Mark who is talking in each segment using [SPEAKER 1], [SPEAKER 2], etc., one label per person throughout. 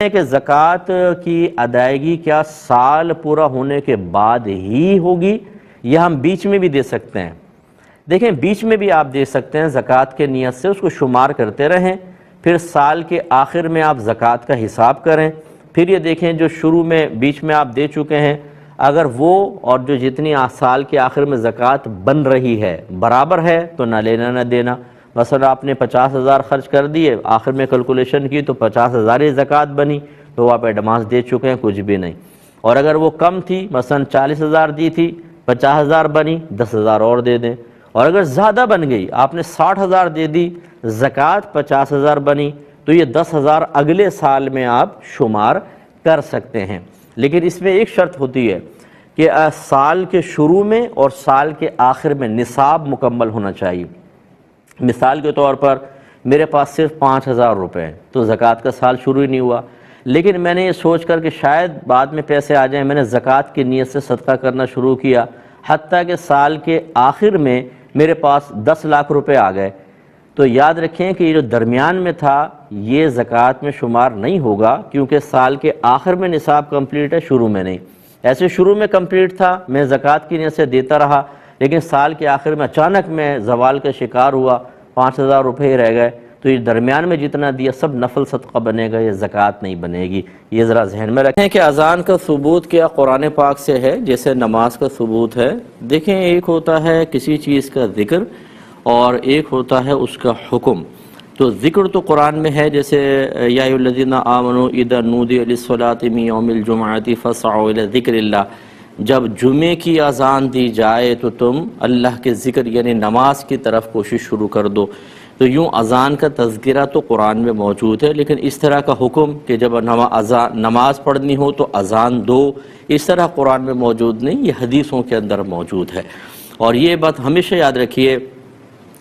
[SPEAKER 1] ہے کہ زکوٰۃ کی ادائیگی کیا سال پورا ہونے کے بعد ہی ہوگی یا ہم بیچ میں بھی دے سکتے ہیں؟ دیکھیں، بیچ میں بھی آپ دے سکتے ہیں زکوٰۃ کے نیت سے، اس کو شمار کرتے رہیں، پھر سال کے آخر میں آپ زکوٰۃ کا حساب کریں، پھر یہ دیکھیں جو شروع میں بیچ میں آپ دے چکے ہیں اگر وہ اور جو جتنی سال کے آخر میں زکوٰۃ بن رہی ہے برابر ہے تو نہ لینا نہ دینا۔ مثلا آپ نے 50,000 خرچ کر دیے، آخر میں کیلکولیشن کی تو 50,000 ہی زکوٰۃ بنی تو آپ ایڈوانس دے چکے ہیں، کچھ بھی نہیں۔ اور اگر وہ کم تھی، مثلا 40,000 دی تھی، 50,000 بنی، 10,000 اور دے دیں۔ اور اگر زیادہ بن گئی، آپ نے 60,000 دے دی، زکوٰۃ 50,000 بنی، تو یہ 10,000 اگلے سال میں آپ شمار کر سکتے ہیں۔ لیکن اس میں ایک شرط ہوتی ہے کہ سال کے شروع میں اور سال کے آخر میں نصاب مکمل ہونا چاہیے۔ مثال کے طور پر میرے پاس صرف 5,000 روپے ہیں تو زکوٰۃ کا سال شروع ہی نہیں ہوا، لیکن میں نے یہ سوچ کر کہ شاید بعد میں پیسے آ جائیں، میں نے زکوٰۃ کی نیت سے صدقہ کرنا شروع کیا، حتیٰ کہ سال کے آخر میں میرے پاس 10 لاکھ روپے آ گئے، تو یاد رکھیں کہ یہ جو درمیان میں تھا یہ زکوٰۃ میں شمار نہیں ہوگا، کیونکہ سال کے آخر میں نصاب کمپلیٹ ہے، شروع میں نہیں۔ ایسے شروع میں کمپلیٹ تھا، میں زکوٰۃ کی نیت سے دیتا رہا، لیکن سال کے آخر میں اچانک میں زوال کا شکار ہوا، 5,000 روپے ہی رہ گئے، تو یہ درمیان میں جتنا دیا سب نفل صدقہ بنے گا، یہ زکوٰۃ نہیں بنے گی۔ یہ ذرا ذہن میں رکھیں کہ اذان کا ثبوت کیا قرآن پاک سے ہے جیسے نماز کا ثبوت ہے؟ دیکھیں، ایک ہوتا ہے کسی چیز کا ذکر اور ایک ہوتا ہے اس کا حکم۔ تو ذکر تو قرآن میں ہے، جیسے یا ایھا الذین آمنوا اذا نودی للصلاۃ من یوم الجمعۃ فاسعوا الی ذکر اللہ، جب جمعے کی اذان دی جائے تو تم اللہ کے ذکر یعنی نماز کی طرف کوشش شروع کر دو۔ تو یوں اذان کا تذکرہ تو قرآن میں موجود ہے، لیکن اس طرح کا حکم کہ جب نماز پڑھنی ہو تو اذان دو، اس طرح قرآن میں موجود نہیں، یہ حدیثوں کے اندر موجود ہے۔ اور یہ بات ہمیشہ یاد رکھیے،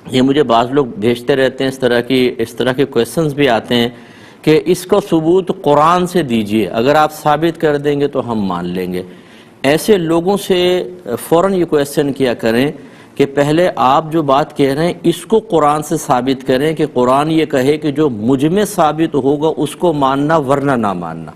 [SPEAKER 1] یہ مجھے بعض لوگ بھیجتے رہتے ہیں، اس طرح کے کویسچنز بھی آتے ہیں کہ اس کا ثبوت قرآن سے دیجئے، اگر آپ ثابت کر دیں گے تو ہم مان لیں گے۔ ایسے لوگوں سے فوراً یہ کویسچن کیا کریں کہ پہلے آپ جو بات کہہ رہے ہیں اس کو قرآن سے ثابت کریں، کہ قرآن یہ کہے کہ جو مجھ میں ثابت ہوگا اس کو ماننا ورنہ نہ ماننا۔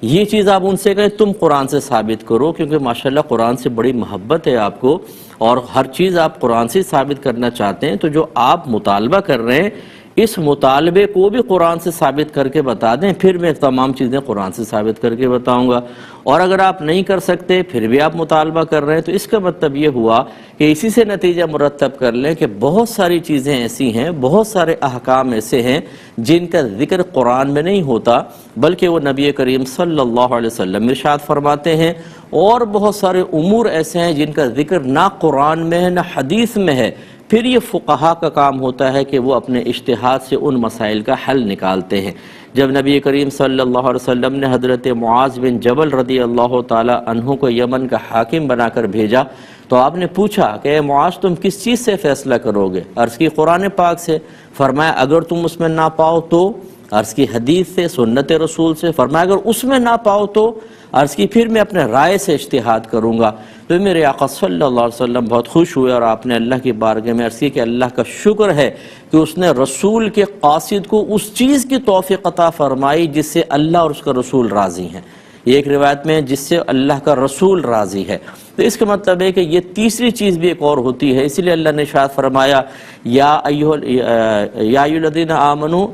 [SPEAKER 1] یہ چیز آپ ان سے کہیں تم قرآن سے ثابت کرو، کیونکہ ماشاءاللہ قرآن سے بڑی محبت ہے آپ کو اور ہر چیز آپ قرآن سے ثابت کرنا چاہتے ہیں، تو جو آپ مطالبہ کر رہے ہیں اس مطالبے کو بھی قرآن سے ثابت کر کے بتا دیں، پھر میں تمام چیزیں قرآن سے ثابت کر کے بتاؤں گا۔ اور اگر آپ نہیں کر سکتے پھر بھی آپ مطالبہ کر رہے ہیں، تو اس کا مطلب یہ ہوا کہ اسی سے نتیجہ مرتب کر لیں کہ بہت ساری چیزیں ایسی ہیں، بہت سارے احکام ایسے ہیں جن کا ذکر قرآن میں نہیں ہوتا، بلکہ وہ نبی کریم صلی اللہ علیہ وسلم ارشاد فرماتے ہیں، اور بہت سارے امور ایسے ہیں جن کا ذکر نہ قرآن میں ہے نہ حدیث میں ہے۔ پھر یہ فقہا کا کام ہوتا ہے کہ وہ اپنے اجتہاد سے ان مسائل کا حل نکالتے ہیں۔ جب نبی کریم صلی اللہ علیہ وسلم نے حضرت معاذ بن جبل رضی اللہ تعالی عنہ کو یمن کا حاکم بنا کر بھیجا تو آپ نے پوچھا کہ اے معاذ تم کس چیز سے فیصلہ کرو گے؟ عرض کی قرآن پاک سے۔ فرمایا اگر تم اس میں نہ پاؤ تو؟ عرض کی حدیث سے، سنت رسول سے۔ فرمایا اگر اس میں نہ پاؤ تو؟ عرض کی پھر میں اپنے رائے سے اجتہاد کروں گا۔ تو میرے آقا صلی اللہ علیہ وسلم بہت خوش ہوئے اور آپ نے اللہ کی بارگاہ میں عرض کی کہ اللہ کا شکر ہے کہ اس نے رسول کے قاصد کو اس چیز کی توفیق عطا فرمائی جس سے اللہ اور اس کا رسول راضی ہیں۔ ایک روایت میں جس سے اللہ کا رسول راضی ہے، تو اس کا مطلب ہے کہ یہ تیسری چیز بھی ایک اور ہوتی ہے۔ اسی لیے اللہ نے ارشاد فرمایا یا ایھا الذین آمنوا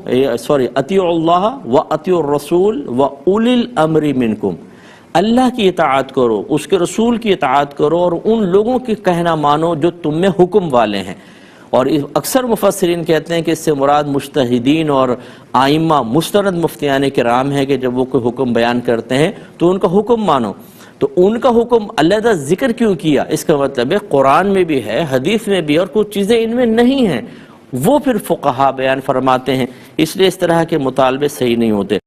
[SPEAKER 1] اطیعوا اللہ واطیعوا الرسول واولی الامر منکم، اللہ کی اطاعت کرو، اس کے رسول کی اطاعت کرو اور ان لوگوں کی کہنا مانو جو تم میں حکم والے ہیں۔ اور اکثر مفسرین کہتے ہیں کہ اس سے مراد مجتہدین اور ائمہ مستند مفتیان کرام ہے کہ جب وہ کوئی حکم بیان کرتے ہیں تو ان کا حکم مانو۔ تو ان کا حکم علیحدہ ذکر کیوں کیا؟ اس کا مطلب ہے قرآن میں بھی ہے، حدیث میں بھی، اور کچھ چیزیں ان میں نہیں ہیں وہ پھر فقہا بیان فرماتے ہیں۔ اس لیے اس طرح کے مطالبے صحیح نہیں ہوتے۔